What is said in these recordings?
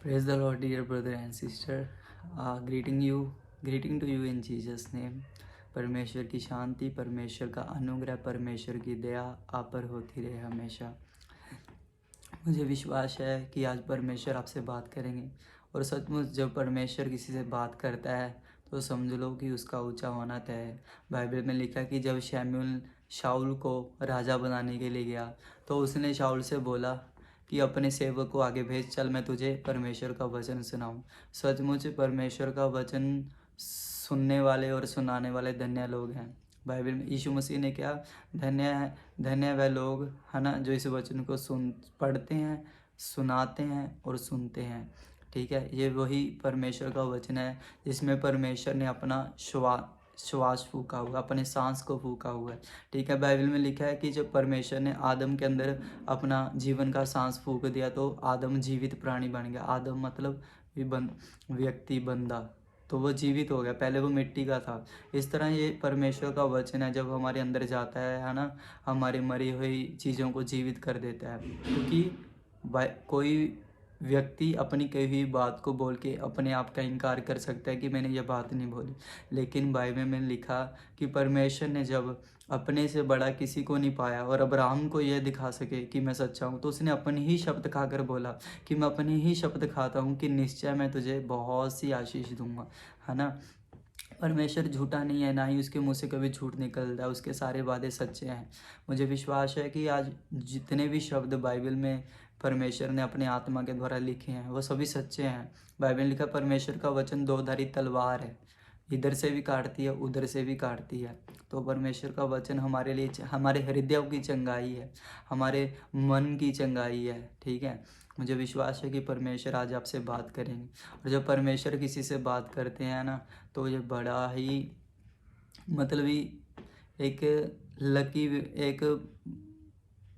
Praise the Lord, dear brother and sister. Greeting to you in Jesus name. परमेश्वर की शांति, परमेश्वर का अनुग्रह, परमेश्वर की दया आप पर होती रहे हमेशा। मुझे विश्वास है कि आज परमेश्वर आपसे बात करेंगे और सचमुच जब परमेश्वर किसी से बात करता है तो समझ लो कि उसका ऊंचा होना तय है। बाइबल में लिखा कि जब शमूएल शाऊल को राजा बनाने के लिए गया तो उसने शाऊल से बोला कि अपने सेवक को आगे भेज, चल मैं तुझे परमेश्वर का वचन सुनाऊं। सचमुच परमेश्वर का वचन सुनने वाले और सुनाने वाले धन्य लोग हैं। बाइबल में यीशु मसीह ने क्या, धन्य वह लोग है ना जो इस वचन को पढ़ते हैं, सुनाते हैं और सुनते हैं। ठीक है, ये वही परमेश्वर का वचन है जिसमें परमेश्वर ने अपना श्वास फूका हुआ, अपने सांस को फूका हुआ है। ठीक है, बाइबल में लिखा है कि जब परमेश्वर ने आदम के अंदर अपना जीवन का सांस फूक दिया तो आदम जीवित प्राणी बन गया। आदम मतलब व्यक्ति, बंदा, तो वो जीवित हो गया, पहले वो मिट्टी का था। इस तरह ये परमेश्वर का वचन है, जब हमारे अंदर जाता है ना, हमारी मरी हुई चीज़ों को जीवित कर देता है। क्योंकि कोई व्यक्ति अपनी कही हुई बात को बोल के अपने आप का इनकार कर सकता है कि मैंने ये बात नहीं बोली, लेकिन बाइबल में लिखा कि परमेश्वर ने जब अपने से बड़ा किसी को नहीं पाया और अब्राहम को यह दिखा सके कि मैं सच्चा हूँ, तो उसने अपनी ही शब्द खाकर बोला कि मैं अपनी ही शब्द खाता हूँ कि निश्चय मैं तुझे बहुत सी आशीष दूंगा, है ना। परमेश्वर झूठा नहीं है, ना ही उसके मुंह से कभी झूठ निकलता है, उसके सारे वादे सच्चे हैं। मुझे विश्वास है कि आज जितने भी शब्द बाइबल में परमेश्वर ने अपने आत्मा के द्वारा लिखे हैं वो सभी सच्चे हैं। बाइबल में लिखा परमेश्वर का वचन दो धारी तलवार है, इधर से भी काटती है उधर से भी काटती है। तो परमेश्वर का वचन हमारे लिए, हमारे हृदय की चंगाई है, हमारे मन की चंगाई है। ठीक है, मुझे विश्वास है कि परमेश्वर आज आपसे बात करेंगे। और जब परमेश्वर किसी से बात करते हैं ना तो ये बड़ा ही मतलब ही एक लकी, एक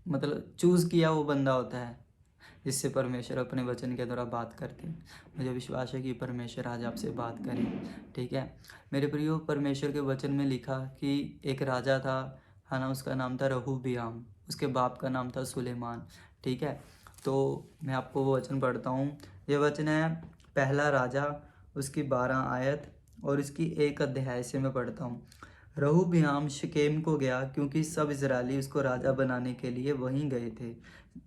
मतलब चूज़ किया वो बंदा होता है जिससे परमेश्वर अपने वचन के द्वारा बात करते हैं। मुझे विश्वास है कि परमेश्वर आज आपसे बात करें। ठीक है मेरे प्रियो, परमेश्वर के वचन में लिखा कि एक राजा था, है ना, उसका नाम था रहूबियाम, उसके बाप का नाम था सुलेमान। ठीक है, तो मैं आपको वो वचन पढ़ता हूँ। ये वचन है पहला राजा उसकी 12 आयत और इसकी 1 अध्याय से मैं पढ़ता हूँ। रहूबियाम शकेम को गया क्योंकि सब इजरायली उसको राजा बनाने के लिए वहीं गए थे।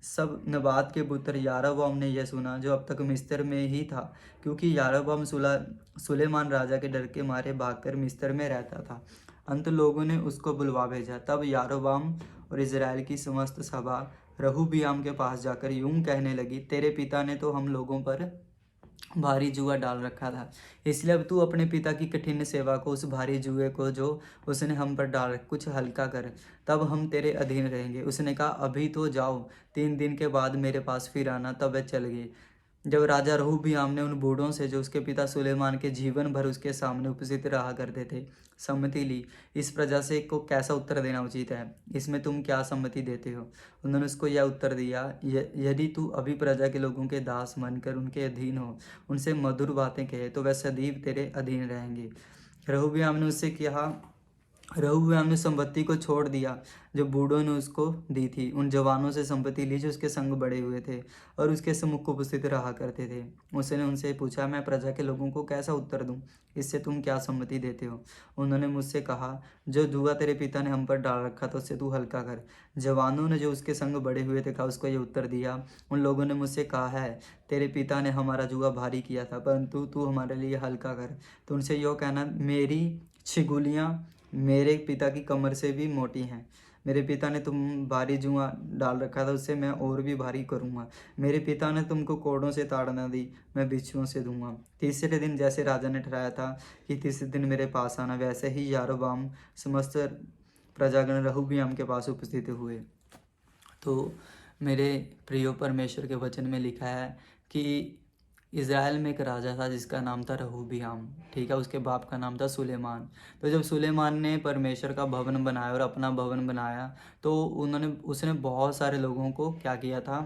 सब नबात के पुत्र यारोबाम ने यह सुना, जो अब तक मिस्र में ही था, क्योंकि यारोबाम सुलेमान राजा के डर के मारे भागकर मिस्र में रहता था। अंत लोगों ने उसको बुलवा भेजा। तब यारोबाम और इजराइल की समस्त सभा रहूबियाम के पास जाकर यूं कहने लगी, तेरे पिता ने तो हम लोगों पर भारी जुआ डाल रखा था, इसलिए अब तू अपने पिता की कठिन सेवा को, उस भारी जुए को जो उसने हम पर डाल कुछ हल्का कर, तब हम तेरे अधीन रहेंगे। उसने कहा, अभी तो जाओ, 3 दिन के बाद मेरे पास फिर आना। तब वह चल गए। जब राजा रहूबियाम ने उन बूढ़ों से, जो उसके पिता सुलेमान के जीवन भर उसके सामने उपस्थित रहा करते थे, सम्मति ली, इस प्रजा से को कैसा उत्तर देना उचित है, इसमें तुम क्या सम्मति देते हो? उन्होंने उसको यह उत्तर दिया, यदि तू अभी प्रजा के लोगों के दास बनकर उनके अधीन हो, उनसे मधुर बातें कहे, तो वह सदैव तेरे अधीन रहेंगे। रहूबियाम ने उससे कहा, रहूबियाम ने संपत्ति को छोड़ दिया जो बूढ़ों ने उसको दी थी, उन जवानों से संपत्ति ली जो उसके संग बड़े हुए थे और उसके सम्मुख उपस्थित रहा करते थे। उसने उनसे पूछा, मैं प्रजा के लोगों को कैसा उत्तर दूं, इससे तुम क्या सम्मति देते हो? उन्होंने मुझसे कहा, जो जुआ तेरे पिता ने हम पर डाल रखा था उससे तू हल्का कर। जवानों ने जो उसके संग बड़े हुए थे कहा, उसको ये उत्तर दिया, उन लोगों ने मुझसे कहा है, तेरे पिता ने हमारा जुआ भारी किया था, परंतु तू हमारे लिए हल्का कर। तो उनसे यो कहना, मेरी छिगुलियाँ मेरे पिता की कमर से भी मोटी हैं। मेरे पिता ने तुम भारी जुआ डाल रखा था, उससे मैं और भी भारी करूँगा। मेरे पिता ने तुमको कोड़ों से ताड़ना दी, मैं बिच्छुओं से दूंगा। तीसरे दिन जैसे राजा ने ठहराया था कि तीसरे दिन मेरे पास आना, वैसे ही यारोबाम समस्त प्रजागण रहूबियाम के पास उपस्थित हुए। तो मेरे प्रियो, परमेश्वर के वचन में लिखा है कि इज़राइल में एक राजा था जिसका नाम था रहूबियाम। ठीक है, उसके बाप का नाम था सुलेमान। तो जब सुलेमान ने परमेश्वर का भवन बनाया और अपना भवन बनाया तो उसने बहुत सारे लोगों को क्या किया था,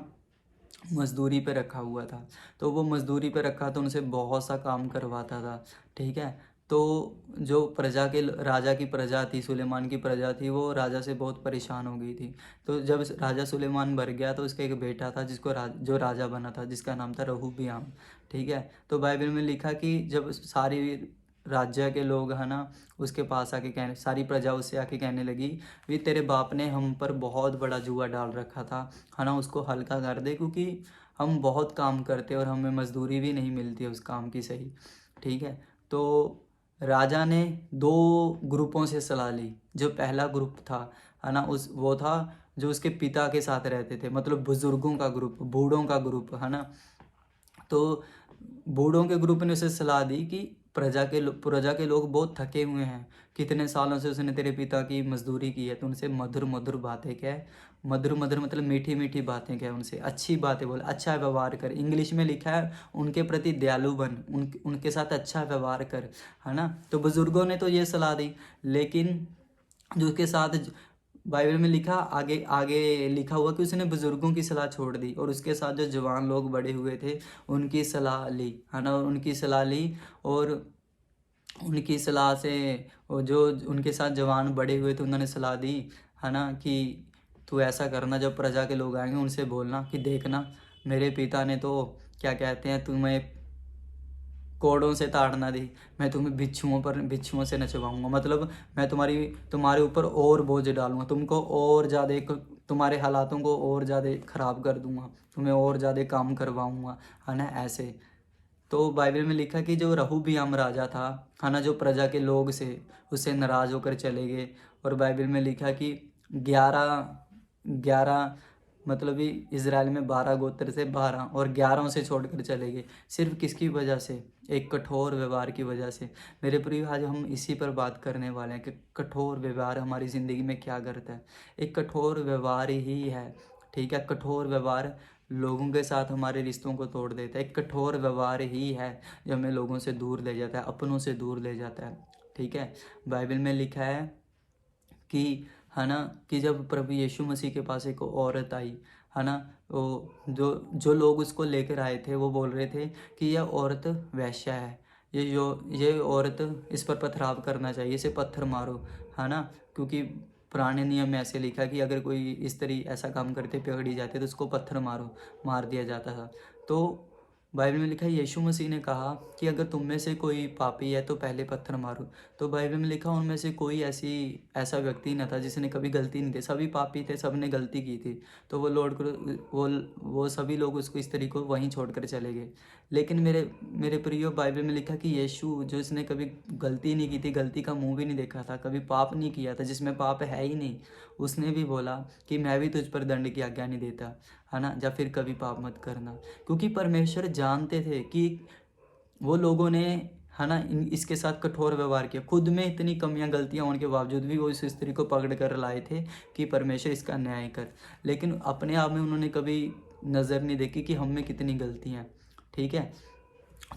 मजदूरी पे रखा हुआ था। तो वो मजदूरी पे रखा तो उनसे बहुत सा काम करवाता था। ठीक है, तो जो प्रजा के राजा की प्रजा थी, सुलेमान की प्रजा थी, वो राजा से बहुत परेशान हो गई थी। तो जब राजा सुलेमान मर गया तो उसका एक बेटा था जिसको जो राजा बना था, जिसका नाम था रहूबियाम। ठीक है, तो बाइबल में लिखा कि जब सारी राज्य के लोग है ना उसके पास आके कहने, सारी प्रजा उससे आके कहने लगी भी तेरे बाप ने हम पर बहुत बड़ा जुआ डाल रखा था, है ना, उसको हल्का कर दे, क्योंकि हम बहुत काम करते और हमें मजदूरी भी नहीं मिलती है उस काम की सही। ठीक है, तो राजा ने दो ग्रुपों से सलाह ली। जो पहला ग्रुप था, है ना, वो था जो उसके पिता के साथ रहते थे, मतलब बुजुर्गों का ग्रुप, बूढ़ों का ग्रुप, है ना। तो बूढ़ों के ग्रुप ने उसे सलाह दी कि प्रजा के लोग बहुत थके हुए हैं, कितने सालों से उसने तेरे पिता की मजदूरी की है, तो उनसे मधुर मधुर बातें कह, मधुर मधुर मतलब मीठी मीठी बातें कह, उनसे अच्छी बातें बोल, अच्छा व्यवहार कर। इंग्लिश में लिखा है उनके प्रति दयालु बन, उनके साथ अच्छा व्यवहार कर, है ना। तो बुजुर्गों ने तो ये सलाह दी, लेकिन जो उसके साथ बाइबल में लिखा, आगे आगे लिखा हुआ कि उसने बुजुर्गों की सलाह छोड़ दी और उसके साथ जो जवान लोग बड़े हुए थे उनकी सलाह ली, है ना, उनकी सलाह ली। और उनकी सलाह से वो जो उनके साथ जवान बड़े हुए थे उन्होंने सलाह दी, है ना, कि तू ऐसा करना, जब प्रजा के लोग आएंगे उनसे बोलना कि देखना मेरे पिता ने तो क्या कहते हैं तुम्हें कोड़ों से ताड़ना दी, मैं तुम्हें बिच्छुओं से नचवाऊंगा, मतलब मैं तुम्हारे ऊपर और बोझ डालूंगा, तुमको और ज़्यादा तुम्हारे हालातों को और ज़्यादा ख़राब कर दूंगा, तुम्हें और ज़्यादा काम करवाऊंगा, है ना, ऐसे। तो बाइबल में लिखा कि जो रहूबियाम राजा था, है ना, जो प्रजा के लोग से उससे नाराज़ होकर चले गए। और बाइबल में लिखा कि 11 मतलब भी इज़राइल में 12 गोत्र से 12 और 11 से छोड़कर चले गए। सिर्फ किसकी वजह से? एक कठोर व्यवहार की वजह से। मेरे प्रिय, आज हम इसी पर बात करने वाले हैं कि कठोर व्यवहार हमारी ज़िंदगी में क्या करता है। एक कठोर व्यवहार ही है, ठीक है, कठोर व्यवहार लोगों के साथ हमारे रिश्तों को तोड़ देता है। एक कठोर व्यवहार ही है जो हमें लोगों से दूर ले जाता है, अपनों से दूर ले जाता है। ठीक है, बाइबल में लिखा है कि, है ना, कि जब प्रभु यीशु मसीह के पास एक औरत आई, है ना, वो जो लोग उसको लेकर आए थे वो बोल रहे थे कि यह औरत वैश्या है, ये औरत, इस पर पथराव करना चाहिए, इसे पत्थर मारो, है ना, क्योंकि पुराने नियम में ऐसे लिखा कि अगर कोई इस तरह ऐसा काम करते पकड़ी जाते तो उसको पत्थर मार दिया जाता था। तो बाइबल में लिखा है, यीशु मसीह ने कहा कि अगर तुम में से कोई पापी है तो पहले पत्थर मारो। तो बाइबल में लिखा उनमें से कोई ऐसा व्यक्ति न था जिसने कभी गलती नहीं की, सभी पापी थे, सब ने गलती की थी। तो वो लौट कर वो सभी लोग उसको इस तरीके को वहीं छोड़कर चले गए। लेकिन मेरे प्रियो, बाइबल में लिखा कि यीशु, जो इसने कभी गलती नहीं की थी, गलती का मुंह भी नहीं देखा था, कभी पाप नहीं किया था, जिसमें पाप है ही नहीं, उसने भी बोला कि मैं भी तुझ पर दंड की आज्ञा नहीं देता, है ना, या फिर कभी पाप मत करना। क्योंकि परमेश्वर जानते थे कि वो लोगों ने, है ना, इसके साथ कठोर व्यवहार किया, खुद में इतनी कमियां गलतियां होने के बावजूद भी वो इस स्त्री को पकड़ कर लाए थे कि परमेश्वर इसका न्याय कर। लेकिन अपने आप में उन्होंने कभी नज़र नहीं देखी कि हम में कितनी गलतियां। ठीक है,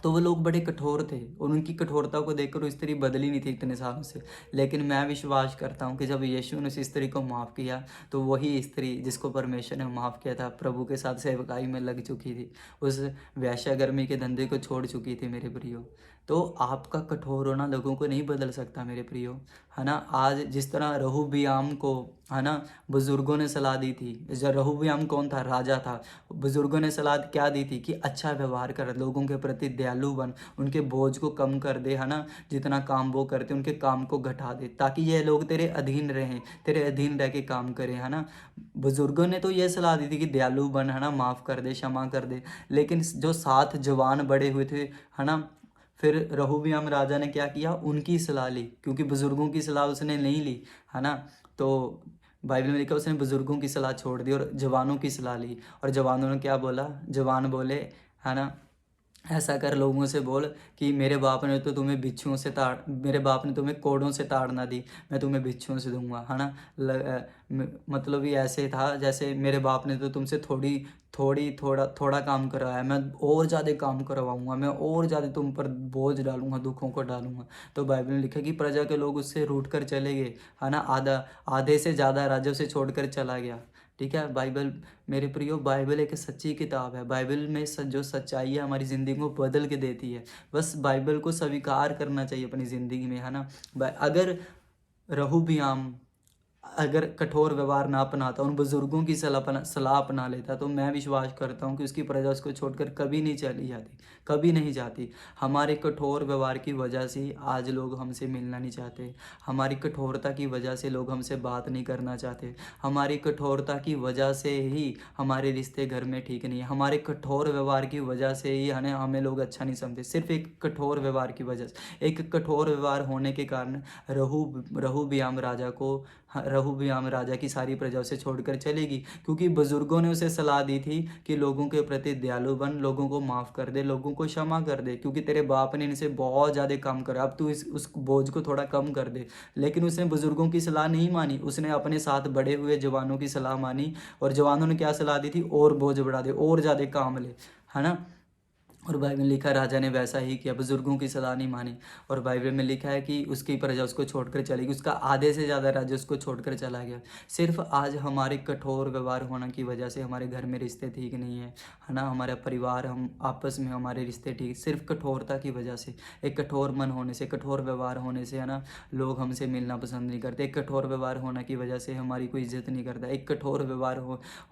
तो वो लोग बड़े कठोर थे और उनकी कठोरता को देखकर वो स्त्री बदली नहीं थी इतने सालों से। लेकिन मैं विश्वास करता हूँ कि जब यीशु ने उस स्त्री को माफ़ किया तो वही स्त्री जिसको परमेश्वर ने माफ़ किया था, प्रभु के साथ सेवकाई में लग चुकी थी, उस वेश्यागर्मी के धंधे को छोड़ चुकी थी मेरे प्रियो। तो आपका कठोर होना लोगों को नहीं बदल सकता मेरे प्रियो, है ना। आज जिस तरह रहूबियाम को, है ना, बुजुर्गों ने सलाह दी थी, जब रहूबियाम कौन था? राजा था। बुजुर्गों ने सलाह क्या दी थी कि अच्छा व्यवहार कर, लोगों के प्रति दयालु बन, उनके बोझ को कम कर दे, है ना, जितना काम वो करते उनके काम को घटा दे, ताकि ये लोग तेरे अधीन रहें, तेरे अधीन रह के काम करें, है ना। बुजुर्गों ने तो ये सलाह दी थी कि दयालु बन, है ना, माफ़ कर दे, क्षमा कर दे। लेकिन जो 7 जवान बड़े हुए थे, है ना, फिर रहूबियाम राजा ने क्या किया? उनकी सलाह ली, क्योंकि बुजुर्गों की सलाह उसने नहीं ली, है ना। तो बाइबल में लिखा उसने बुजुर्गों की सलाह छोड़ दी और जवानों की सलाह ली। और जवानों ने क्या बोला? जवान बोले, है ना, ऐसा कर, लोगों से बोल कि मेरे बाप ने तो तुम्हें मेरे बाप ने तुम्हें कोड़ों से ताड़ना दी, मैं तुम्हें बिच्छुओं से दूंगा, है ना। मतलब ये ऐसे था जैसे मेरे बाप ने तो तुमसे थोड़ा काम करवाया, मैं और ज़्यादा काम करवाऊंगा, मैं और ज़्यादा तुम पर बोझ डालूंगा, दुखों को डालूंगा। तो बाइबल में लिखा कि प्रजा के लोग उससे रूठ कर चले गए, है ना। आधे से ज़्यादा राज्य उसे छोड़कर चला गया। ठीक है। बाइबल मेरे प्रियो, बाइबल एक सच्ची किताब है। बाइबल में जो सच्चाई है हमारी ज़िंदगी को बदल के देती है। बस बाइबल को स्वीकार करना चाहिए अपनी ज़िंदगी में, है ना। अगर रहूबियाम अगर कठोर व्यवहार ना अपनाता, उन बुजुर्गों की सलाह अपना लेता, तो मैं विश्वास करता हूँ कि उसकी प्रजा उसको छोड़कर कभी नहीं चली जाती, कभी नहीं जाती। हमारे कठोर व्यवहार की वजह से ही आज लोग हमसे मिलना नहीं चाहते। हमारी कठोरता की वजह से लोग हमसे बात नहीं करना चाहते। हमारी कठोरता की वजह से ही हमारे रिश्ते घर में ठीक नहीं है। हमारे कठोर व्यवहार की वजह से ही हमें लोग अच्छा नहीं समझते, सिर्फ एक कठोर व्यवहार की वजह से। एक कठोर व्यवहार होने के कारण रहूबियाम राजा को रहूबियाम राजा की सारी प्रजा उसे छोड़कर चलेगी, क्योंकि बुजुर्गों ने उसे सलाह दी थी कि लोगों के प्रति दयालु बन, लोगों को माफ़ कर दे, लोगों को क्षमा कर दे, क्योंकि तेरे बाप ने इनसे बहुत ज़्यादा काम करा, अब तू उस बोझ को थोड़ा कम कर दे। लेकिन उसने बुजुर्गों की सलाह नहीं मानी, उसने अपने साथ बड़े हुए जवानों की सलाह मानी। और जवानों ने क्या सलाह दी थी? और बोझ बढ़ा दे, और ज़्यादा काम ले, है ना। और बाइबल में लिखा राजा ने वैसा ही किया, बुजुर्गों की सलाह नहीं मानी। और बाइबल में लिखा है कि उसकी प्रजा उसको छोड़कर चलेगी, उसका आधे से ज़्यादा राज्य उसको छोड़कर चला गया। सिर्फ आज हमारे कठोर व्यवहार होने की वजह से हमारे घर में रिश्ते ठीक नहीं है ना। हमारा परिवार, हम आपस में हमारे रिश्ते ठीक, सिर्फ कठोरता की वजह से, एक कठोर मन होने से, कठोर व्यवहार होने से, है ना, लोग हमसे मिलना पसंद नहीं करते। एक कठोर व्यवहार होने की वजह से हमारी कोई इज्जत नहीं करता। एक कठोर व्यवहार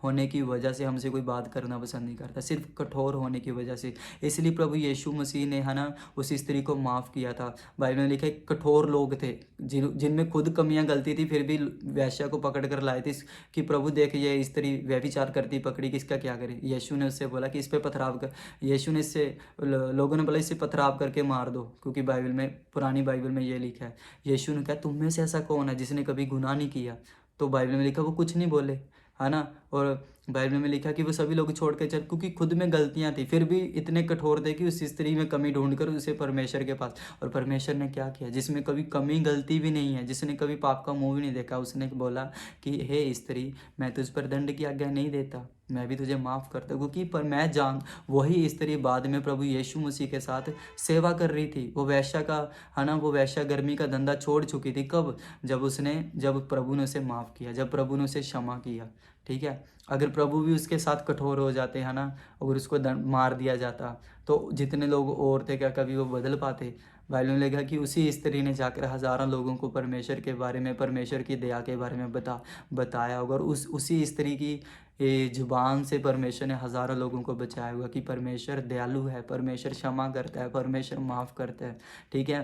होने की वजह से हमसे कोई बात करना पसंद नहीं करता, सिर्फ कठोर होने की वजह से। इसलिए प्रभु यीशु मसीह ने, है ना, उस स्त्री को माफ़ किया था। बाइबल में लिखा है कठोर लोग थे जिनमें खुद कमियां गलती थी, फिर भी वेश्या को पकड़ कर लाए थे कि प्रभु देख ये स्त्री व्यभिचार करती पकड़ी, किसका क्या करे। यीशु ने उससे बोला कि इस पर पथराव कर। यीशु ने इससे, लोगों ने बोला इससे पथराव करके मार दो, क्योंकि बाइबल में, पुरानी बाइबल में ये लिखा है। यीशु ने कहा तुम में से ऐसा कौन है जिसने कभी गुनाह नहीं किया? तो बाइबल में लिखा वो कुछ नहीं बोले, है ना। और बाइबल में लिखा कि वो सभी लोग छोड़ के चल, क्योंकि खुद में गलतियां थी, फिर भी इतने कठोर थे कि उस स्त्री में कमी ढूंढकर उसे परमेश्वर के पास। और परमेश्वर ने क्या किया? जिसमें कभी कमी गलती भी नहीं है, जिसने कभी पाप का मुंह भी नहीं देखा, उसने बोला कि हे स्त्री, मैं तुझ पर दंड की आज्ञा नहीं देता, मैं भी तुझे माफ़ करता हूँ। क्योंकि पर मैं जान, वही स्त्री बाद में प्रभु यीशु मसीह के साथ सेवा कर रही थी। वो वैश्या का, है ना, वो वैश्या गर्मी का धंधा छोड़ चुकी थी। कब? जब प्रभु ने उसे माफ़ किया, जब प्रभु ने उसे क्षमा किया, ठीक है। अगर प्रभु भी उसके साथ कठोर हो जाते, हैं ना, अगर उसको मार दिया जाता, तो जितने लोग और थे क्या कभी वो बदल पाते? बाइबल में लिखा कि उसी स्त्री ने जाकर हज़ारों लोगों को परमेश्वर के बारे में, परमेश्वर की दया के बारे में बताया होगा। और उसी स्त्री की जुबान से परमेश्वर ने हज़ारों लोगों को बचाया होगा कि परमेश्वर दयालु है, परमेश्वर क्षमा करता है, परमेश्वर माफ़ करता है, ठीक है।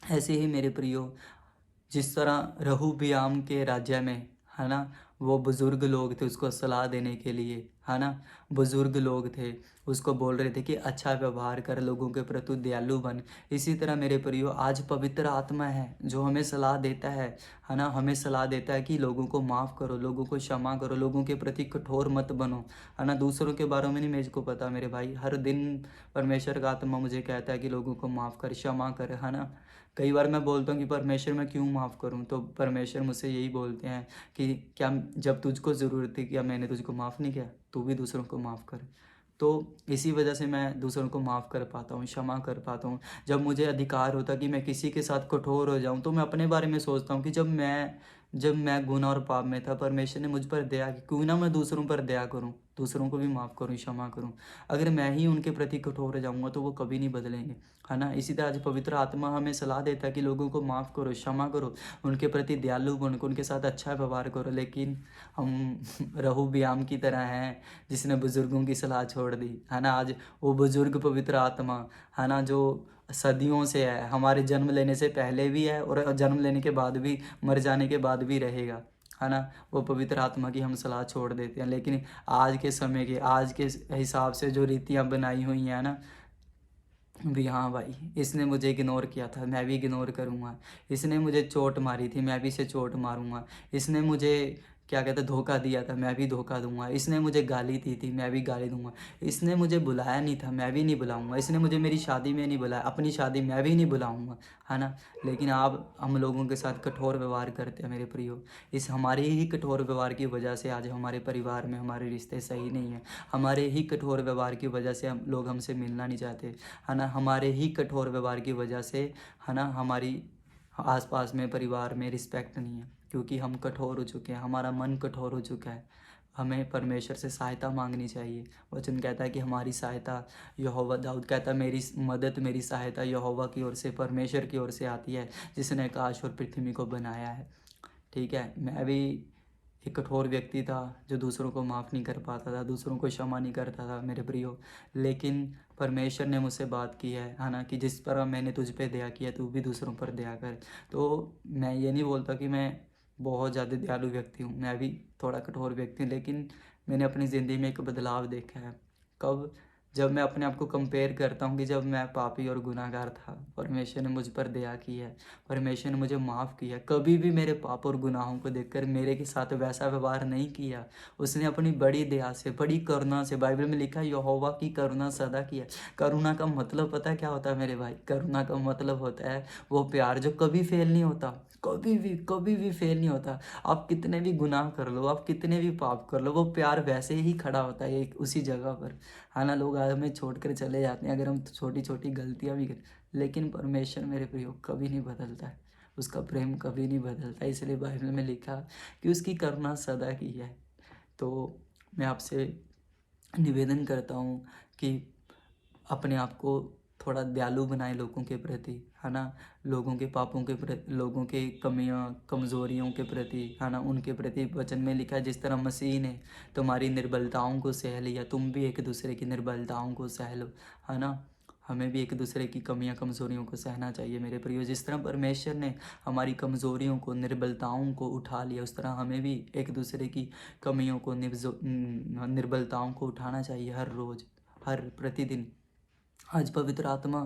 ऐसे ही मेरे प्रियो, जिस तरह रहूबियाम के राज्य में, है ना, वो बुज़ुर्ग लोग थे उसको सलाह देने के लिए, है ना, बुज़ुर्ग लोग थे, उसको बोल रहे थे कि अच्छा व्यवहार कर, लोगों के प्रति दयालु बन। इसी तरह मेरे प्रियो, आज पवित्र आत्मा है जो हमें सलाह देता है ना, हमें सलाह देता है कि लोगों को माफ़ करो, लोगों को क्षमा करो, लोगों के प्रति कठोर मत बनो, है ना। दूसरों के बारे में नहीं मेरे को पता मेरे भाई, हर दिन परमेश्वर का आत्मा मुझे कहता है कि लोगों को माफ़ कर, क्षमा कर, है ना। कई बार मैं बोलता हूँ कि परमेश्वर मैं क्यों माफ़ करूँ, तो परमेश्वर मुझसे यही बोलते हैं कि क्या जब तुझको ज़रूरत थी क्या मैंने तुझको माफ़ नहीं किया? तू भी दूसरों को माफ़ कर। तो इसी वजह से मैं दूसरों को माफ़ कर पाता हूँ, क्षमा कर पाता हूँ। जब मुझे अधिकार होता कि मैं किसी के साथ कठोर हो जाऊँ, तो मैं अपने बारे में सोचता हूँ कि जब मैं गुनाह और पाप में था, परमेश्वर ने मुझ पर दया की, क्यों ना मैं दूसरों पर दया करूँ, दूसरों को भी माफ़ करूँ, क्षमा करूँ। अगर मैं ही उनके प्रति कठोर हो जाऊँगा तो वो कभी नहीं बदलेंगे, है ना। इसी तरह आज पवित्र आत्मा हमें सलाह देता है कि लोगों को माफ़ करो, क्षमा करो, उनके प्रति दयालु बनो, उनके साथ अच्छा व्यवहार करो। लेकिन हम रहूबियाम की तरह हैं जिसने बुज़ुर्गों की सलाह छोड़ दी, है ना। आज वो बुज़ुर्ग पवित्र आत्मा, है ना, जो सदियों से है, हमारे जन्म लेने से पहले भी है और जन्म लेने के बाद भी, मर जाने के बाद भी रहेगा, है ना। वो पवित्र आत्मा की हम सलाह छोड़ देते हैं। लेकिन आज के समय के, आज के हिसाब से जो रीतियाँ बनाई हुई हैं ना, भी हाँ भाई, इसने मुझे इग्नोर किया था, मैं भी इग्नोर करूँगा। इसने मुझे चोट मारी थी, मैं भी इसे चोट मारूँगा। इसने मुझे क्या कहते हैं धोखा दिया था, मैं भी धोखा दूंगा। इसने मुझे गाली दी थी, मैं भी गाली दूंगा। इसने मुझे बुलाया नहीं था, मैं भी नहीं बुलाऊंगा। इसने मुझे मेरी शादी में नहीं बुलाया, अपनी शादी मैं भी नहीं बुलाऊंगा, है ना। लेकिन आप हम लोगों के साथ कठोर व्यवहार करते हैं मेरे प्रियो। इस हमारे ही कठोर व्यवहार की वजह से आज हमारे परिवार में हमारे रिश्ते सही नहीं हैं। हमारे ही कठोर व्यवहार की वजह से हम लोग हमसे मिलना नहीं चाहते, है ना। हमारे ही कठोर व्यवहार की वजह से, है ना, हमारी आसपास में परिवार में रिस्पेक्ट नहीं है, क्योंकि हम कठोर हो चुके हैं, हमारा मन कठोर हो चुका है। हमें परमेश्वर से सहायता मांगनी चाहिए। वचन कहता है कि हमारी सहायता यहोवा, दाऊद कहता है मेरी मदद, मेरी सहायता यहोवा की ओर से, परमेश्वर की ओर से आती है जिसने आकाश और पृथ्वी को बनाया है। ठीक है, मैं भी एक कठोर व्यक्ति था जो दूसरों को माफ़ नहीं कर पाता था, दूसरों को क्षमा नहीं करता था मेरे प्रियो। लेकिन परमेश्वर ने मुझसे बात की है ना, कि जिस तरह मैंने तुझ पे दया किया तू भी दूसरों पर दया कर। तो मैं ये नहीं बोलता कि मैं बहुत ज़्यादा दयालु व्यक्ति हूँ, मैं भी थोड़ा कठोर व्यक्ति हूँ, लेकिन मैंने अपनी ज़िंदगी में एक बदलाव देखा है। कब? जब मैं अपने आप को कंपेयर करता हूँ कि जब मैं पापी और गुनाहगार था, परमेश्वर ने मुझ पर दया की है, परमेश्वर ने मुझे माफ़ किया। कभी भी मेरे पाप और गुनाहों को देखकर मेरे के साथ वैसा व्यवहार नहीं किया। उसने अपनी बड़ी दया से, बड़ी करुणा से, बाइबल में लिखा है यहोवा की करुणा सदा की है। करुणा का मतलब पता है क्या होता है मेरे भाई? करुणा का मतलब होता है वो प्यार जो कभी फेल नहीं होता, कभी भी फेल नहीं होता। आप कितने भी गुनाह कर लो, आप कितने भी पाप कर लो, वो प्यार वैसे ही खड़ा होता है एक उसी जगह पर। हाँ ना, लोग हमें छोड़कर चले जाते हैं अगर हम छोटी छोटी गलतियाँ भी करें, लेकिन परमेश्वर मेरे प्रियो कभी नहीं बदलता है, उसका प्रेम कभी नहीं बदलता। इसलिए बाइबल में लिखा कि उसकी करुणा सदा की है। तो मैं आपसे निवेदन करता हूँ कि अपने आप को थोड़ा दयालु बनाए लोगों के प्रति, है ना, लोगों के पापों के प्रति, लोगों के कमियां कमज़ोरियों के प्रति, है ना, उनके प्रति। वचन में लिखा है जिस तरह मसीह ने तुम्हारी निर्बलताओं को सह लिया, तुम भी एक दूसरे की निर्बलताओं को सह लो, है ना। हमें भी एक दूसरे की कमियां कमज़ोरियों को सहना चाहिए मेरे प्रियो। जिस तरह परमेश्वर ने हमारी कमज़ोरियों को, निर्बलताओं को उठा लिया, उस तरह हमें भी एक दूसरे की कमियों को, निर्बलताओं को उठाना चाहिए हर रोज़, हर प्रतिदिन। आज पवित्र आत्मा,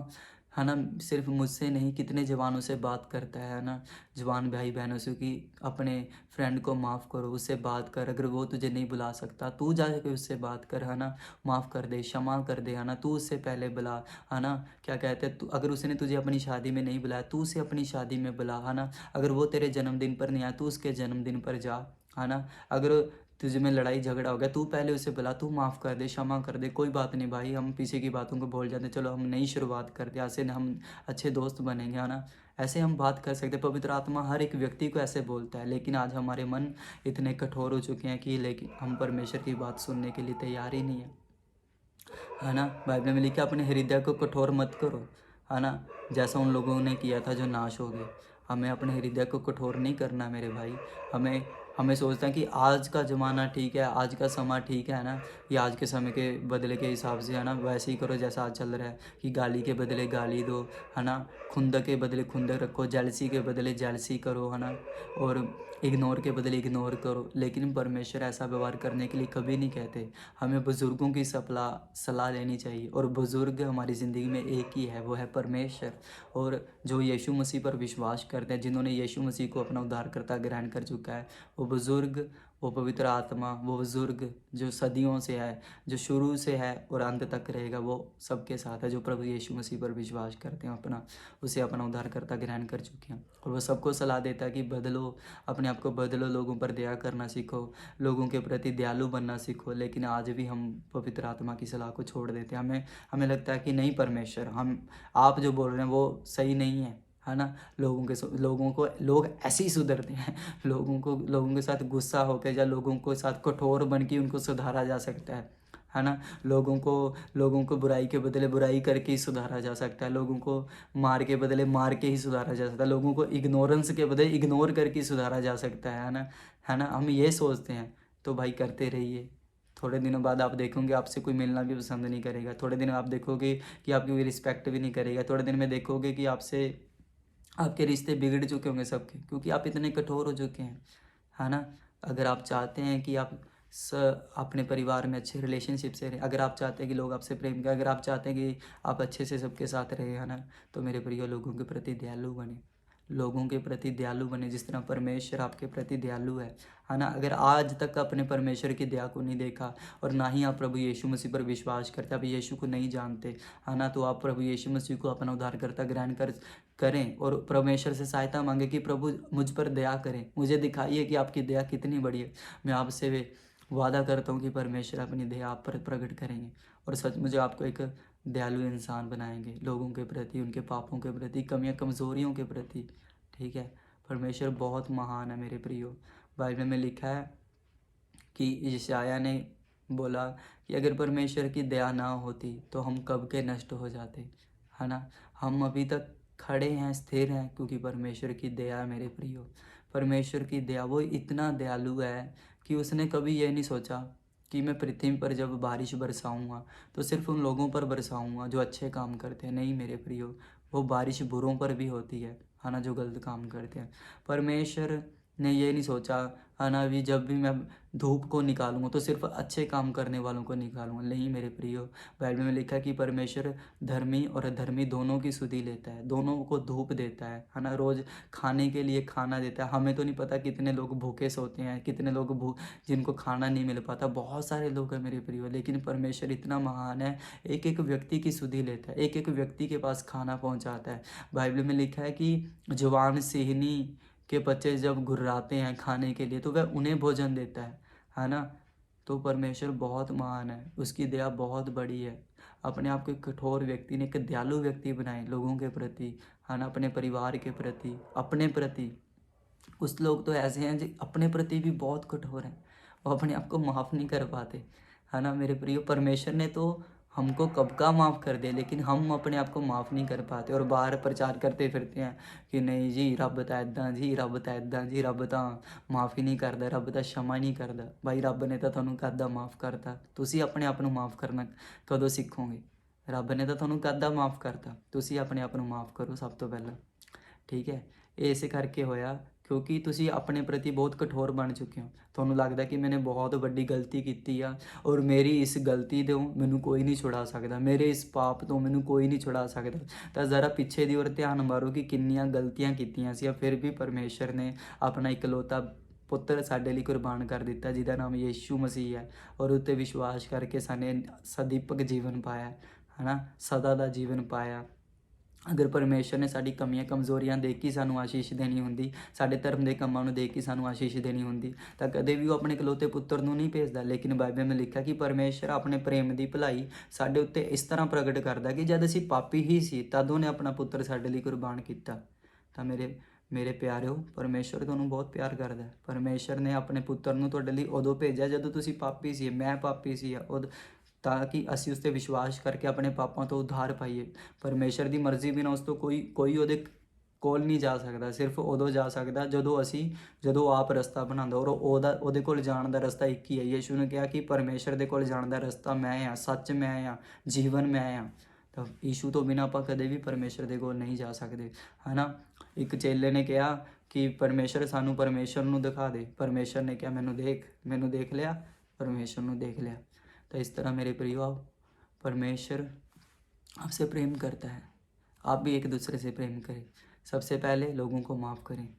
है ना, सिर्फ मुझसे नहीं कितने जवानों से बात करता है ना, जवान भाई बहनों से, कि अपने फ्रेंड को माफ़ करो, उससे बात कर। अगर वो तुझे नहीं बुला सकता, तू जाके उससे बात कर, है ना, माफ़ कर दे, क्षमा कर दे, है ना, तू उससे पहले बुला, है ना। क्या कहते हैं, तू अगर उसने तुझे अपनी शादी में नहीं बुलाया, तू उसे अपनी शादी में बुला, है ना। अगर वो तेरे जन्मदिन पर नहीं आया, तू उसके जन्मदिन पर जा, है ना। अगर तुझे में लड़ाई झगड़ा हो गया, तू पहले उसे बुला, तू माफ़ कर दे, क्षमा कर दे। कोई बात नहीं भाई, हम पीछे की बातों को भूल जाते, चलो हम नई शुरुआत करते, ऐसे हम अच्छे दोस्त बनेंगे, है ना। ऐसे हम बात कर सकते। पवित्र आत्मा हर एक व्यक्ति को ऐसे बोलता है, लेकिन आज हमारे मन इतने कठोर हो चुके हैं कि लेकिन हम परमेश्वर की बात सुनने के लिए तैयार ही नहीं है ना। बाइबल में लिखा अपने हृदय को कठोर मत करो, है ना, जैसा उन लोगों ने किया था जो नाश हो गए। हमें अपने हृदय को कठोर नहीं करना मेरे भाई। हमें हमें सोचते हैं कि आज का ज़माना ठीक है, आज का समय ठीक है ना, ये आज के समय के बदले के हिसाब से, है ना, वैसे ही करो जैसा आज चल रहा है, कि गाली के बदले गाली दो, है ना, खुंदक के बदले खुंदक रखो, जेलसी के बदले जेलसी करो, है ना, और इग्नोर के बदले इग्नोर करो। लेकिन परमेश्वर ऐसा व्यवहार करने के लिए कभी नहीं कहते। हमें बुज़ुर्गों की सलाह लेनी चाहिए, और बुज़ुर्ग हमारी ज़िंदगी में एक ही है, वो है परमेश्वर। और जो यीशु मसीह पर विश्वास करते हैं, जिन्होंने यीशु मसीह को अपना उद्धारकर्ता ग्रहण कर चुका है, वो बुज़ुर्ग, वो पवित्र आत्मा, वो बुज़ुर्ग जो सदियों से है, जो शुरू से है और अंत तक रहेगा, वो सबके साथ है। जो प्रभु यीशु मसीह पर विश्वास करते हैं, उसे अपना उद्धारकर्ता ग्रहण कर चुके हैं। और वो सबको सलाह देता है कि बदलो, अपने आप को बदलो, लोगों पर दया करना सीखो, लोगों के प्रति दयालु बनना सीखो। लेकिन आज भी हम पवित्र आत्मा की सलाह को छोड़ देते हैं। हमें लगता है कि नहीं परमेश्वर, आप जो बोल रहे हैं वो सही नहीं है ना। लोग ऐसे ही सुधरते हैं। लोगों के साथ गुस्सा होकर या लोगों के साथ कठोर बन के उनको सुधारा जा सकता है ना। लोगों को बुराई के बदले बुराई करके ही सुधारा जा सकता है। लोगों को मार के बदले मार के ही सुधारा जा सकता है। लोगों को इग्नोरेंस के बदले इग्नोर करके ही सुधारा जा सकता है ना, है ना। हम ये सोचते हैं, तो भाई करते रहिए। थोड़े दिनों बाद आप देखोगे आपसे कोई मिलना भी पसंद नहीं करेगा। थोड़े दिन आप देखोगे कि आपकी कोई रिस्पेक्ट भी नहीं करेगा। थोड़े दिन में देखोगे कि आपके रिश्ते बिगड़ चुके होंगे सबके, क्योंकि आप इतने कठोर हो चुके हैं, है ना। अगर आप चाहते हैं कि आप अपने परिवार में अच्छे रिलेशनशिप से रहें, अगर आप चाहते हैं कि लोग आपसे प्रेम करें, अगर आप चाहते हैं कि आप अच्छे से सबके साथ रहें, है ना, तो मेरे प्रिय लोगों के प्रति दयालु बने, लोगों के प्रति दयालु बने, जिस तरह परमेश्वर आपके प्रति दयालु है ना। अगर आज तक अपने परमेश्वर की दया को नहीं देखा, और ना ही आप प्रभु यीशु मसीह पर विश्वास करते, आप यीशु को नहीं जानते, है ना, तो आप प्रभु यीशु मसीह को अपना उद्धारकर्ता ग्रहण करें और परमेश्वर से सहायता मांगे कि प्रभु मुझ पर दया करें, मुझे दिखाइए कि आपकी दया कितनी बड़ी है। मैं आपसे वादा करता हूँ कि परमेश्वर अपनी दया आप पर प्रकट करेंगे, और सच मुझे आपको एक दयालु इंसान बनाएंगे, लोगों के प्रति, उनके पापों के प्रति, कमियां कमज़ोरियों के प्रति। ठीक है, परमेश्वर बहुत महान है मेरे प्रियो। बाइबल में लिखा है कि यशायाह ने बोला कि अगर परमेश्वर की दया ना होती तो हम कब के नष्ट हो जाते, है ना। हम अभी तक खड़े हैं, स्थिर हैं, क्योंकि परमेश्वर की दया है मेरे प्रियो। परमेश्वर की दया, वो इतना दयालु है कि उसने कभी ये नहीं सोचा कि मैं पृथ्वी पर जब बारिश बरसाऊंगा तो सिर्फ उन लोगों पर बरसाऊंगा जो अच्छे काम करते हैं। नहीं मेरे प्रियो, वो बारिश बुरों पर भी होती है ना, जो गलत काम करते हैं। परमेश्वर ने ये नहीं सोचा, है ना, अभी जब भी मैं धूप को निकालूंगा तो सिर्फ अच्छे काम करने वालों को निकालूंगा। नहीं मेरे प्रियो, बाइबल में लिखा है कि परमेश्वर धर्मी और अधर्मी दोनों की सुधि लेता है, दोनों को धूप देता है ना, रोज़ खाने के लिए खाना देता है। हमें तो नहीं पता कितने लोग भूखे सोते हैं, कितने लोग जिनको खाना नहीं मिल पाता, बहुत सारे लोग हैं मेरे प्रियो, लेकिन परमेश्वर इतना महान है, एक एक व्यक्ति की सुधि लेता है, एक एक व्यक्ति के पास खाना पहुंचाता है। बाइबल में लिखा है कि जवान सिंहनी के बच्चे जब घुर्राते हैं खाने के लिए तो वह उन्हें भोजन देता है ना। तो परमेश्वर बहुत महान है, उसकी दया बहुत बड़ी है। अपने आप को एक कठोर व्यक्ति ने एक दयालु व्यक्ति बनाए लोगों के प्रति, है ना, अपने परिवार के प्रति, अपने प्रति। कुछ लोग तो ऐसे हैं जो अपने प्रति भी बहुत कठोर हैं, वो अपने आप को माफ़ नहीं कर पाते, है ना मेरे प्रियो। परमेश्वर ने तो हमको कब का माफ़ कर दिया, लेकिन हम अपने आप को माफ़ नहीं कर पाते और बाहर प्रचार करते फिरते हैं कि नहीं जी रब ਤਾਂ ਇੱਦਾਂ जी, रब ਤਾਂ ਇੱਦਾਂ जी, रब ਤਾਂ माफ़ ही नहीं करता, रब ਤਾਂ क्षमा नहीं करता। भाई रब ने तो ਤੁਹਾਨੂੰ ਕਦ ਦਾ ਮਾफ़ ਕਰਤਾ, ਤੁਸੀਂ ਆਪਣੇ ਆਪ ਨੂੰ ਮਾफ़ ਕਰਨਾ ਕਦੋਂ ਸਿੱਖੋਗੇ। ਰੱਬ ਨੇ ਤਾਂ ਤੁਹਾਨੂੰ ਕਦ ਦਾ ਮਾफ़ ਕਰਤਾ, ਤੁਸੀਂ ਆਪਣੇ ਆਪ ਨੂੰ ਮਾफ़ ਕਰੋ ਸਭ ਤੋਂ ਪਹਿਲਾਂ। ਠੀਕ ਹੈ, ਇਹ ਇਸੇ ਕਰਕੇ ਹੋਇਆ ਕਿਉਂਕਿ ਤੁਸੀਂ ਆਪਣੇ ਪ੍ਰਤੀ ਬਹੁਤ ਕਠੋਰ ਬਣ ਚੁੱਕੇ ਹੋ। ਤੁਹਾਨੂੰ ਲੱਗਦਾ ਕਿ ਮੈਨੇ ਬਹੁਤ ਵੱਡੀ ਗਲਤੀ ਕੀਤੀ ਆ ਔਰ ਮੇਰੀ ਇਸ ਗਲਤੀ ਤੋਂ ਮੈਨੂੰ ਕੋਈ ਨਹੀਂ ਛੁਡਾ ਸਕਦਾ, ਮੇਰੇ ਇਸ ਪਾਪ ਤੋਂ ਮੈਨੂੰ ਕੋਈ ਨਹੀਂ ਛੁਡਾ ਸਕਦਾ। ਤਾਂ ਜ਼ਰਾ ਪਿੱਛੇ ਦੀ ओर ਧਿਆਨ ਮਾਰੋ ਕਿ ਕਿੰਨੀਆਂ ਗਲਤੀਆਂ ਕੀਤੀਆਂ ਸੀ, ਫਿਰ ਵੀ ਪਰਮੇਸ਼ਰ ਨੇ ਆਪਣਾ ਇਕਲੌਤਾ ਪੁੱਤਰ ਸਾਡੇ ਲਈ ਕੁਰਬਾਨ ਕਰ ਦਿੱਤਾ, ਜਿਹਦਾ ਨਾਮ ਯੀਸ਼ੂ ਮਸੀਹ ਹੈ, ਔਰ ਉੱਤੇ ਵਿਸ਼ਵਾਸ ਕਰਕੇ ਸਾਨੇ ਸਦੀਪਕ ਜੀਵਨ ਪਾਇਆ, ਹੈ ਨਾ, ਸਦਾ ਦਾ ਜੀਵਨ ਪਾਇਆ। ਅਗਰ ਪਰਮੇਸ਼ਰ ਨੇ ਸਾਡੀ ਕਮੀਆਂ ਕਮਜ਼ੋਰੀਆਂ ਦੇਖ ਕੇ ਸਾਨੂੰ ਆਸ਼ੀਸ਼ ਦੇਣੀ ਹੁੰਦੀ, ਸਾਡੇ ਧਰਮ ਦੇ ਕੰਮਾਂ ਨੂੰ ਦੇਖ ਕੇ ਸਾਨੂੰ ਆਸ਼ੀਸ਼ ਦੇਣੀ ਹੁੰਦੀ, ਤਾਂ ਕਦੇ ਵੀ ਉਹ ਆਪਣੇ ਇਕਲੌਤੇ ਪੁੱਤਰ ਨੂੰ ਨਹੀਂ ਭੇਜਦਾ। ਲੇਕਿਨ ਬਾਈਬਲ ਵਿੱਚ ਲਿਖਿਆ ਕਿ ਪਰਮੇਸ਼ਰ ਆਪਣੇ ਪ੍ਰੇਮ ਦੀ ਭਲਾਈ ਸਾਡੇ ਉੱਤੇ ਇਸ ਤਰ੍ਹਾਂ ਪ੍ਰਗਟ ਕਰਦਾ ਕਿ ਜਦ ਅਸੀਂ ਪਾਪੀ ਹੀ ਸੀ ਤਦ ਉਹਨੇ ਆਪਣਾ ਪੁੱਤਰ ਸਾਡੇ ਲਈ ਕੁਰਬਾਨ ਕੀਤਾ। ਤਾਂ ਮੇਰੇ ਪਿਆਰਿਓ, ਪਰਮੇਸ਼ਰ ਤੁਹਾਨੂੰ ਬਹੁਤ ਪਿਆਰ ਕਰਦਾ ਹੈ। ਪਰਮੇਸ਼ਰ ਨੇ ਆਪਣੇ ਪੁੱਤਰ ਨੂੰ ਤੁਹਾਡੇ ਲਈ ਉਦੋਂ ਭੇਜਿਆ ਜਦੋਂ ਤੁਸੀਂ ਪਾਪੀ ਸੀ, ਮੈਂ ਪਾਪੀ ਸੀ, ਤਾਂ ਕਿ ਅਸੀਂ ਉਸ 'ਤੇ ਵਿਸ਼ਵਾਸ ਕਰਕੇ ਆਪਣੇ ਪਾਪਾਂ ਤੋਂ ਉਧਾਰ ਪਾਈਏ। ਪਰਮੇਸ਼ਰ ਦੀ ਮਰਜ਼ੀ ਬਿਨਾਂ ਉਸ ਤੋਂ ਕੋਈ ਉਹਦੇ ਕੋਲ ਨਹੀਂ ਜਾ ਸਕਦਾ, ਸਿਰਫ ਉਦੋਂ ਜਾ ਸਕਦਾ ਜਦੋਂ ਆਪ ਰਸਤਾ ਬਣਾਉਂਦਾ, ਔਰ ਉਹਦੇ ਕੋਲ ਜਾਣ ਦਾ ਰਸਤਾ ਇੱਕ ਹੀ ਹੈ। ਯਿਸੂ ਨੇ ਕਿਹਾ ਕਿ ਪਰਮੇਸ਼ਰ ਦੇ ਕੋਲ ਜਾਣ ਦਾ ਰਸਤਾ ਮੈਂ ਹਾਂ, ਸੱਚ ਮੈਂ ਹਾਂ, ਜੀਵਨ ਮੈਂ ਹਾਂ। ਤਾਂ ਯਿਸੂ ਤੋਂ ਬਿਨਾਂ ਆਪਾਂ ਕਦੇ ਵੀ ਪਰਮੇਸ਼ਰ ਦੇ ਕੋਲ ਨਹੀਂ ਜਾ ਸਕਦੇ, ਹੈ ਨਾ। ਇੱਕ ਚੇਲੇ ਨੇ ਕਿਹਾ ਕਿ ਪਰਮੇਸ਼ਰ ਸਾਨੂੰ ਪਰਮੇਸ਼ਰ ਨੂੰ ਦਿਖਾ ਦੇ। ਪਰਮੇਸ਼ਰ ਨੇ ਕਿਹਾ ਮੈਨੂੰ ਦੇਖ ਲਿਆ, ਪਰਮੇਸ਼ਰ ਨੂੰ ਦੇਖ ਲਿਆ। तो इस तरह मेरे प्रियो, परमेश्वर आपसे प्रेम करता है, आप भी एक दूसरे से प्रेम करें। सबसे पहले लोगों को माफ़ करें,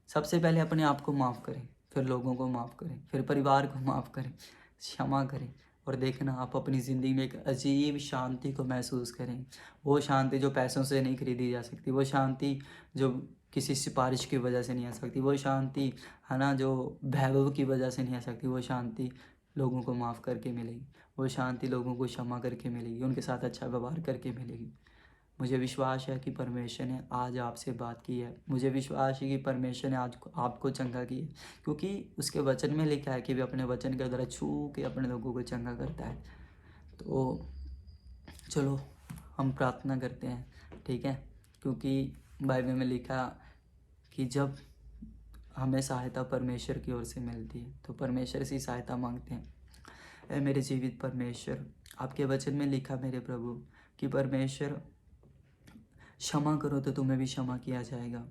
सबसे पहले अपने आप को माफ़ करें, फिर लोगों को माफ़ करें, फिर परिवार को माफ़ करें, क्षमा करें। और देखना आप अपनी ज़िंदगी में एक अजीब शांति को महसूस करें। वो शांति जो पैसों से नहीं खरीदी जा सकती, वो शांति जो किसी सिफारिश की वजह से नहीं आ सकती, वो शांति, है ना, जो वैभव की वजह से नहीं आ सकती, वो शांति लोगों को माफ़ करके मिलेगी, वो शांति लोगों को क्षमा करके मिलेगी, उनके साथ अच्छा व्यवहार करके मिलेगी। मुझे विश्वास है कि परमेश्वर ने आज आपसे बात की है, मुझे विश्वास है कि परमेश्वर ने आज आपको चंगा किया, क्योंकि उसके वचन में लिखा है कि वे अपने वचन के द्वारा छू के अपने लोगों को चंगा करता है। तो चलो हम प्रार्थना करते हैं, ठीक है, क्योंकि बाइबल में लिखा कि जब हमें सहायता परमेश्वर की ओर से मिलती है तो परमेश्वर से सहायता मांगते हैं। ऐ मेरे जीवित परमेश्वर, आपके वचन में लिखा मेरे प्रभु कि परमेश्वर क्षमा करो तो तुम्हें भी क्षमा किया जाएगा।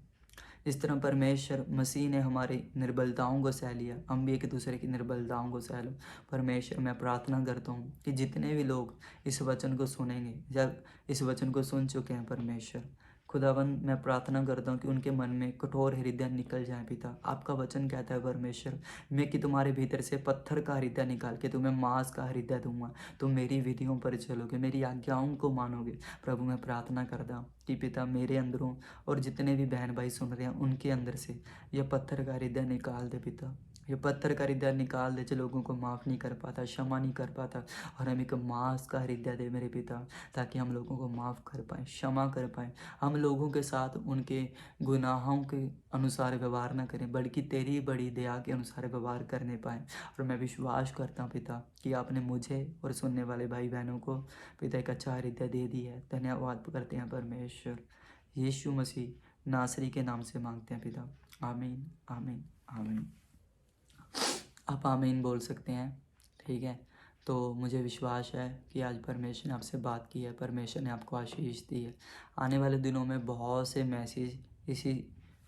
इस तरह परमेश्वर मसीह ने हमारी निर्बलताओं को सह लिया, हम भी एक दूसरे की निर्बलताओं को सह लो। परमेश्वर मैं प्रार्थना करता हूँ कि जितने भी लोग इस वचन को सुनेंगे या इस वचन को सुन चुके हैं, परमेश्वर खुदावन मैं प्रार्थना करता हूँ कि उनके मन में कठोर हृदय निकल जाए। पिता, आपका वचन कहता है परमेश्वर मैं कि तुम्हारे भीतर से पत्थर का हृदय निकाल के तुम्हें मांस का हृदय दूंगा, तुम मेरी विधियों पर चलोगे, मेरी आज्ञाओं को मानोगे। प्रभु मैं प्रार्थना करता हूँ कि पिता मेरे अंदरों और जितने भी बहन भाई सुन रहे हैं उनके अंदर से यह पत्थर का हृदय निकाल दे। पिता ये पत्थर का हृदय निकाल दे जो लोगों को माफ़ नहीं कर पाता, क्षमा नहीं कर पाता, और हम एक मांस का हृदय दे मेरे पिता, ताकि हम लोगों को माफ़ कर पाएँ, क्षमा कर पाएँ, हम लोगों के साथ उनके गुनाहों के अनुसार व्यवहार न करें, बल्कि तेरी बड़ी दया के अनुसार व्यवहार करने पाएँ। और मैं विश्वास करता हूँ पिता कि आपने मुझे और सुनने वाले भाई बहनों को पिता एक अच्छा हृदय दे दी है। धन्यवाद करते हैं परमेश्वर। यीशु मसीह नासरी के नाम से मांगते हैं पिता। आमीन आमीन आमीन। आप आमीन बोल सकते हैं, ठीक है। तो मुझे विश्वास है कि आज परमेश्वर ने आपसे बात की है, परमेश्वर ने आपको आशीष दी है। आने वाले दिनों में बहुत से मैसेज इसी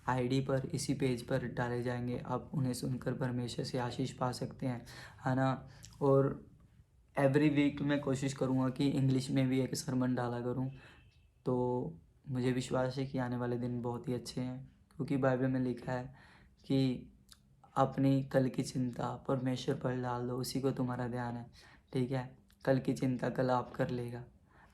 आईडी पर, इसी पेज पर डाले जाएंगे। आप उन्हें सुनकर परमेश्वर से आशीष पा सकते हैं, है ना। और एवरी वीक मैं कोशिश करूँगा कि इंग्लिश में भी एक सरमन डाला करूँ। तो मुझे विश्वास है कि आने वाले दिन बहुत ही अच्छे हैं, क्योंकि बाइबल में लिखा है कि अपनी कल की चिंता परमेश्वर पर डाल दो, उसी को तुम्हारा ध्यान है, ठीक है। कल की चिंता कल आप कर लेगा,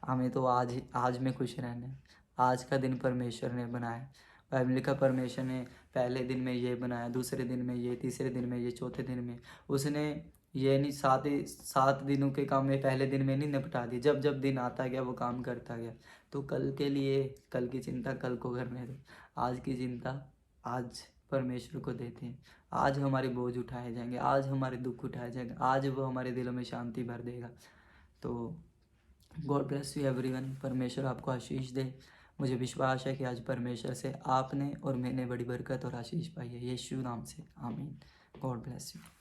हमें तो आज में खुश रहना है। आज का दिन परमेश्वर ने बनाया। बाइबल लिखा परमेश्वर ने पहले दिन में ये बनाया, दूसरे दिन में ये, तीसरे दिन में ये, चौथे दिन में। उसने ये नहीं 7 दिनों के काम में पहले दिन में नहीं निपटा दिए। जब जब दिन आता गया वो काम करता गया। तो कल के लिए कल की चिंता कल को करने दो, आज की चिंता आज परमेश्वर को देते हैं। आज हमारे बोझ उठाए जाएंगे, आज हमारे दुख उठाए जाएंगे, आज वो हमारे दिलों में शांति भर देगा। तो गॉड ब्लेस यू एवरीवन। परमेश्वर आपको आशीष दे। मुझे विश्वास है कि आज परमेश्वर से आपने और मैंने बड़ी बरकत और आशीष पाई है, यीशु नाम से। आमीन। God bless you.